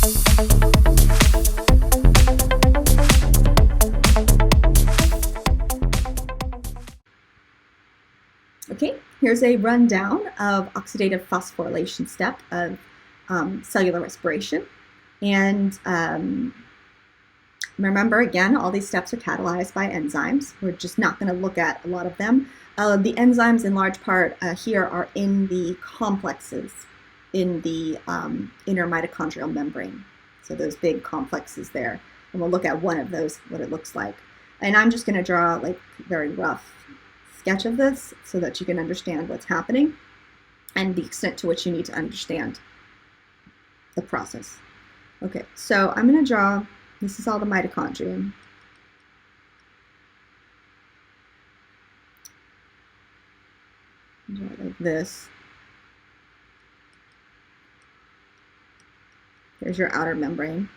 Okay, here's a rundown of oxidative phosphorylation step of cellular respiration. And remember, again, all these steps are catalyzed by enzymes. We're just not going to look at a lot of them. The enzymes, in large part, here are in the complexes in the inner mitochondrial membrane. So those big complexes there. And we'll look at one of those, what it looks like. And I'm just going to draw like very rough sketch of this so that you can understand what's happening and the extent to which you need to understand the process. Okay, so I'm going to draw, this is all the mitochondria. Draw it like this. There's your outer membrane.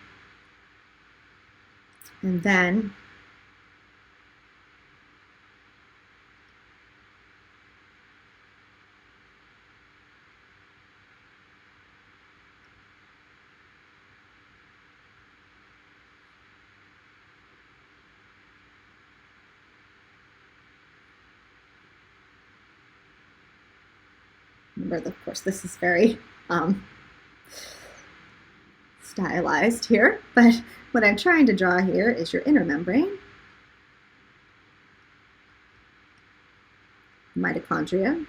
And then remember, of course, this is very stylized here, but what I'm trying to draw here is your inner membrane, mitochondria,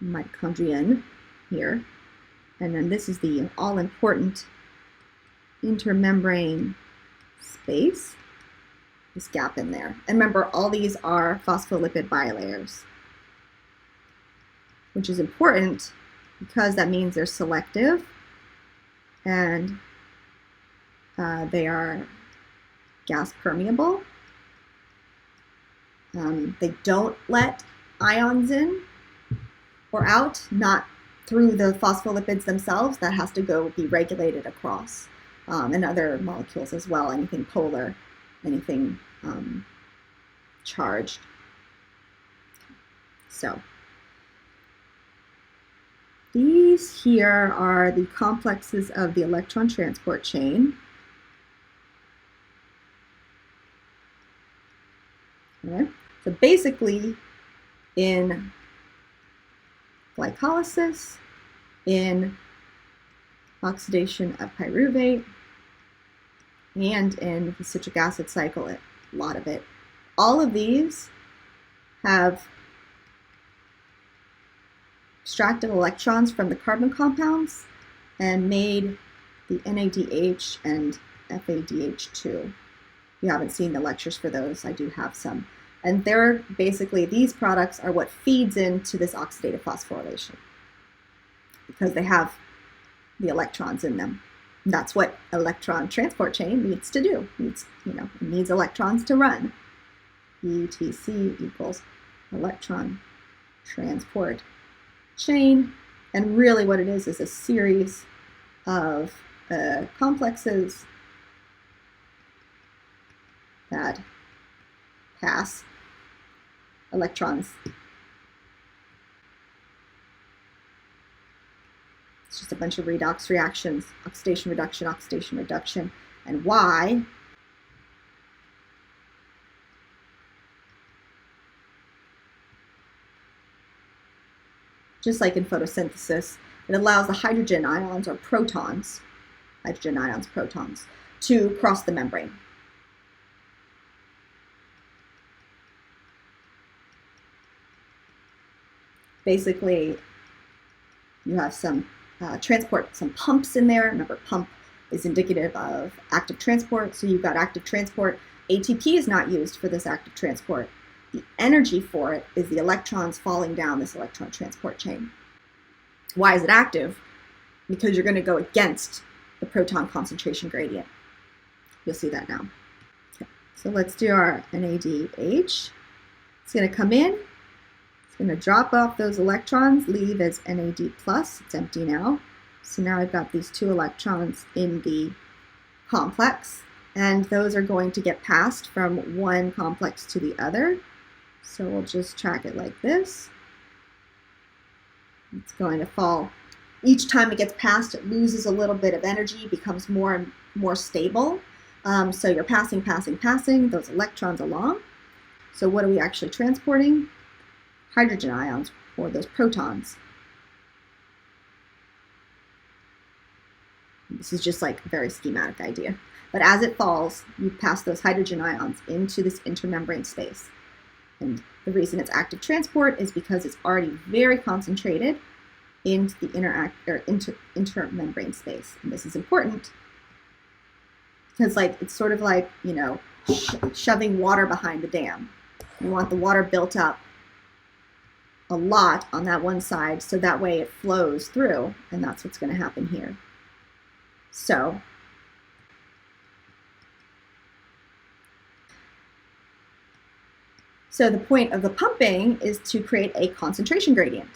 mitochondrion here, and then this is the all-important intermembrane space, this gap in there. And remember, all these are phospholipid bilayers, which is important because that means they're selective and they are gas permeable. They don't let ions in or out, not through the phospholipids themselves. That has to go be regulated across, and other molecules as well, anything polar, anything charged. So these here are the complexes of the electron transport chain. Okay. So basically, in glycolysis, in oxidation of pyruvate, and in the citric acid cycle, a lot of it, all of these have extracted electrons from the carbon compounds and made the NADH and FADH2. If you haven't seen the lectures for those, I do have some. And they're basically, these products are what feeds into this oxidative phosphorylation because they have the electrons in them. And that's what electron transport chain needs to do. It needs electrons to run. ETC equals electron transport chain, and really what it is a series of complexes that pass electrons. It's just a bunch of redox reactions, oxidation, reduction, and why just like in photosynthesis, it allows the hydrogen ions or protons, to cross the membrane. Basically, you have some transport, some pumps in there. Remember, pump is indicative of active transport, so you've got active transport. ATP is not used for this active transport. The energy for it is the electrons falling down this electron transport chain. Why is it active? Because you're going to go against the proton concentration gradient. You'll see that now. Okay, so let's do our NADH. It's going to come in. It's going to drop off those electrons, leave as NAD+. It's empty now. So now I've got these 2 electrons in the complex, and those are going to get passed from one complex to the other. So we'll just track it like this. It's going to fall each time it gets passed, it loses a little bit of energy, becomes more and more stable. So you're passing those electrons along. So what are we actually transporting? Hydrogen ions, or those protons. This is just like a very schematic idea. But as it falls, you pass those hydrogen ions into this intermembrane space. And the reason it's active transport is because it's already very concentrated into the intermembrane space. And this is important because it's sort of like, shoving water behind the dam. You want the water built up a lot on that one side, so that way it flows through, and that's what's going to happen here. So the point of the pumping is to create a concentration gradient,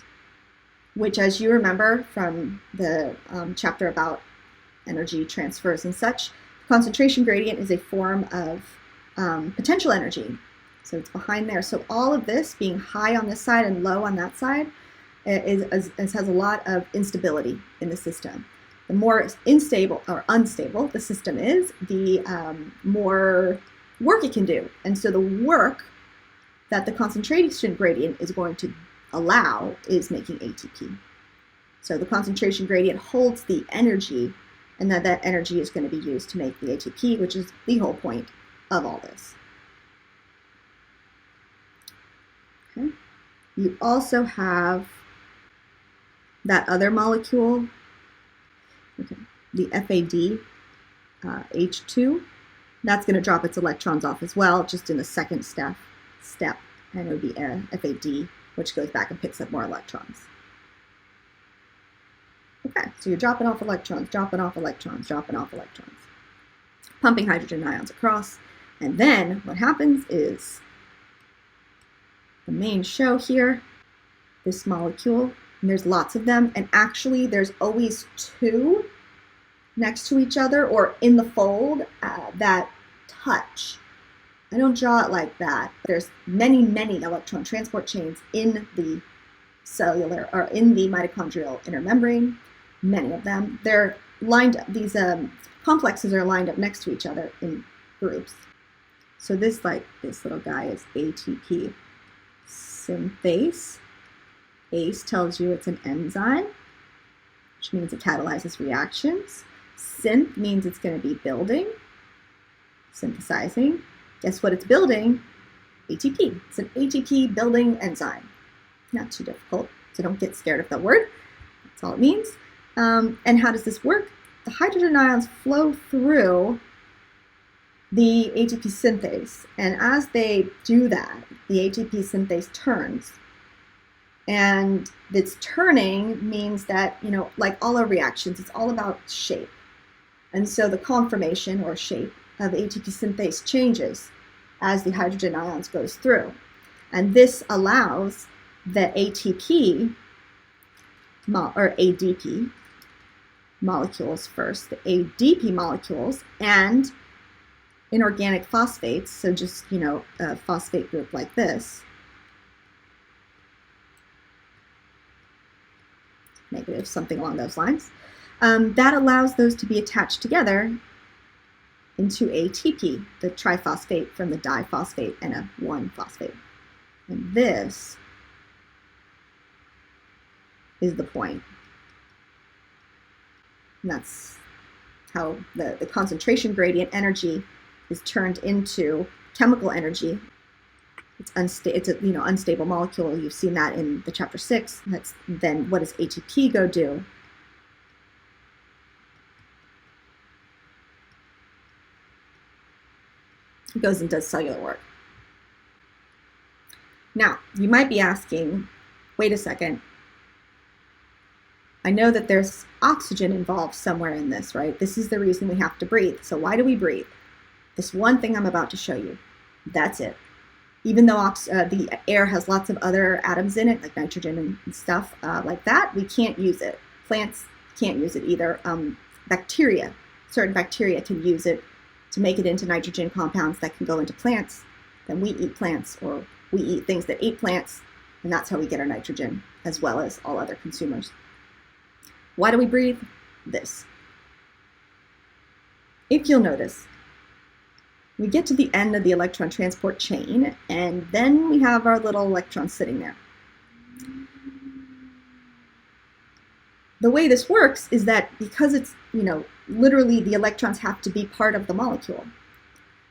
which, as you remember from the chapter about energy transfers and such, concentration gradient is a form of potential energy. So it's behind there. So all of this being high on this side and low on that side has a lot of instability in the system. The more unstable the system is, the more work it can do. And so the work that the concentration gradient is going to allow is making ATP. So the concentration gradient holds the energy, and that energy is going to be used to make the ATP, which is the whole point of all this. Okay. You also have that other molecule, the FAD, H2. That's going to drop its electrons off as well, just in the second step, and it would be FAD, which goes back and picks up more electrons. Okay, so you're dropping off electrons, pumping hydrogen ions across, and then what happens is the main show here, this molecule, and there's lots of them, and actually there's always two next to each other or in the fold that touch. I don't draw it like that. There's many electron transport chains in the cellular or in the mitochondrial inner membrane, many of them. They're lined up, these complexes are lined up next to each other in groups. So this little guy is ATP synthase. ACE tells you it's an enzyme, which means it catalyzes reactions. Synth means it's going to be building, synthesizing. Guess what it's building? ATP. It's an ATP building enzyme. Not too difficult, so don't get scared of that word. That's all it means. And how does this work? The hydrogen ions flow through the ATP synthase, and as they do that, the ATP synthase turns. And its turning means that, like all our reactions, it's all about shape. And so the conformation or shape of ATP synthase changes as the hydrogen ions goes through. And this allows the ATP, or ADP molecules first, the ADP molecules and inorganic phosphates, so just, a phosphate group like this, negative, something along those lines, that allows those to be attached together into ATP, the triphosphate from the diphosphate and a 1-phosphate. And this is the point. And that's how the concentration gradient energy is turned into chemical energy. It's a unstable molecule. You've seen that in the chapter 6. Then what does ATP go do? It goes and does cellular work. Now, you might be asking, wait a second. I know that there's oxygen involved somewhere in this, right? This is the reason we have to breathe. So why do we breathe? This one thing I'm about to show you. That's it. Even though the air has lots of other atoms in it, like nitrogen and stuff like that, we can't use it. Plants can't use it either. Bacteria, certain bacteria can use it to make it into nitrogen compounds that can go into plants. Then we eat plants, or we eat things that eat plants, and that's how we get our nitrogen, as well as all other consumers. Why do we breathe? This. If you'll notice, we get to the end of the electron transport chain, and then we have our little electrons sitting there. The way this works is that because it's, literally the electrons have to be part of the molecule.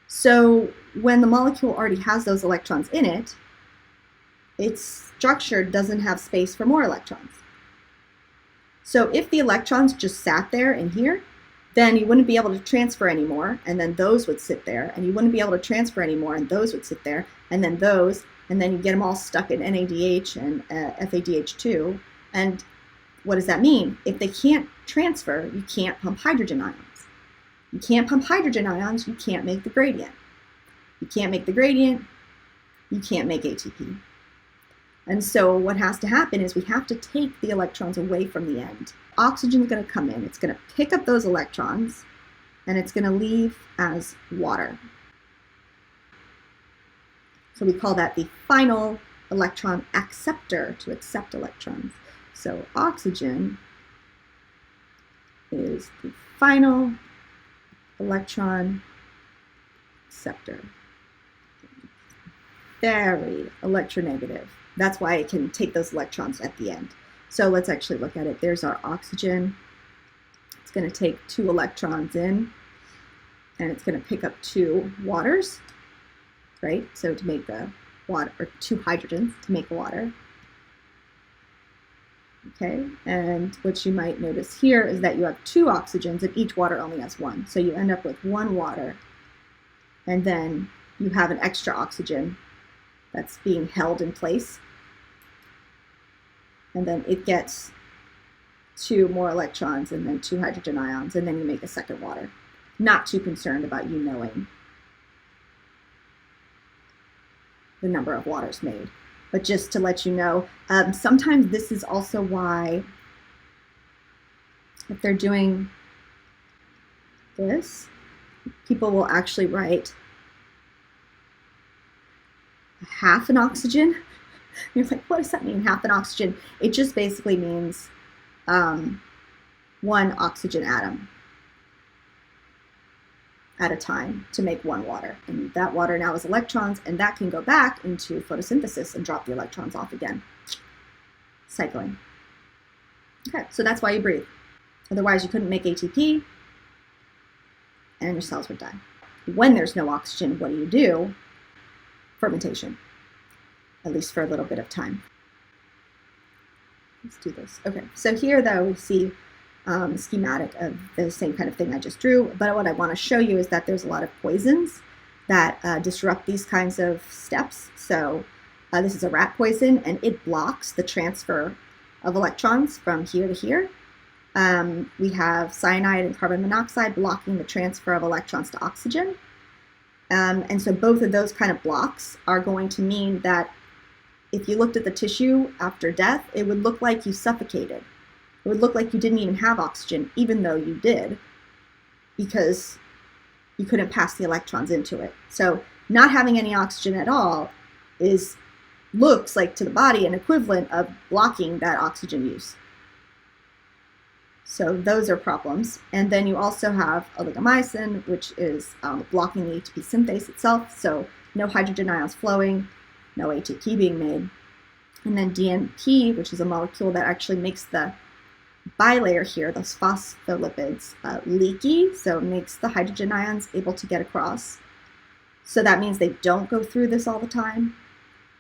So when the molecule already has those electrons in it, its structure doesn't have space for more electrons. So if the electrons just sat there in here, then you wouldn't be able to transfer anymore, and then those would sit there, and you wouldn't be able to transfer anymore, and those would sit there, and then those, and then you get them all stuck in NADH and FADH2. And what does that mean? If they can't transfer, you can't pump hydrogen ions. You can't pump hydrogen ions, you can't make the gradient. You can't make the gradient, you can't make ATP. And so what has to happen is we have to take the electrons away from the end. Oxygen is going to come in, it's going to pick up those electrons, and it's going to leave as water. So we call that the final electron acceptor, to accept electrons. So oxygen is the final electron acceptor. Very electronegative. That's why it can take those electrons at the end. So let's actually look at it. There's our oxygen. It's going to take 2 electrons in, and it's going to pick up 2 waters, right? So to make a water, or 2 hydrogens to make water. Okay, and what you might notice here is that you have 2 oxygens, and each water only has 1. So you end up with 1 water, and then you have an extra oxygen that's being held in place. And then it gets 2 more electrons and then 2 hydrogen ions, and then you make a second water. Not too concerned about you knowing the number of waters made. But just to let you know, sometimes this is also why, if they're doing this, people will actually write half an oxygen. You're like, what does that mean, half an oxygen? It just basically means 1 oxygen atom at a time to make 1 water. And that water now is electrons, and that can go back into photosynthesis and drop the electrons off again. Cycling. Okay, so that's why you breathe. Otherwise you couldn't make ATP, and your cells would die. When there's no oxygen, what do? Fermentation. At least for a little bit of time. Let's do this. Okay, so here though we see schematic of the same kind of thing I just drew, but what I want to show you is that there's a lot of poisons that disrupt these kinds of steps. So this is a rat poison, and it blocks the transfer of electrons from here to here. We have cyanide and carbon monoxide blocking the transfer of electrons to oxygen. And so both of those kind of blocks are going to mean that if you looked at the tissue after death, it would look like you suffocated. It would look like you didn't even have oxygen, even though you did, because you couldn't pass the electrons into it. So not having any oxygen at all looks like to the body an equivalent of blocking that oxygen use. So those are problems. And then you also have oligomycin, which is blocking the ATP synthase itself. So no hydrogen ions flowing, no ATP being made. And then DNP, which is a molecule that actually makes the bilayer here, those phospholipids, leaky, so it makes the hydrogen ions able to get across. So that means they don't go through this all the time,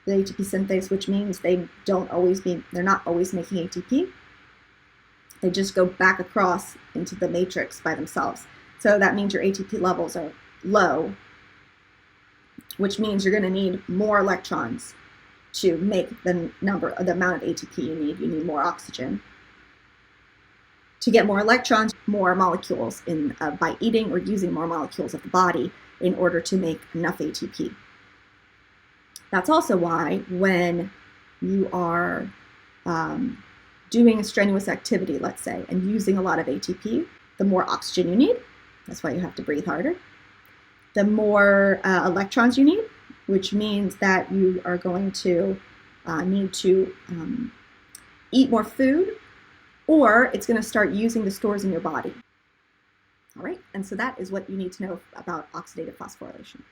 the ATP synthase, which means they're not always making ATP. They just go back across into the matrix by themselves. So that means your ATP levels are low, which means you're going to need more electrons to make the amount of ATP you need. You need more oxygen. To get more electrons, more molecules by eating or using more molecules of the body in order to make enough ATP. That's also why when you are doing a strenuous activity, let's say, and using a lot of ATP, the more oxygen you need. That's why you have to breathe harder. The more electrons you need, which means that you are going to need to eat more food or it's going to start using the stores in your body. All right, and so that is what you need to know about oxidative phosphorylation.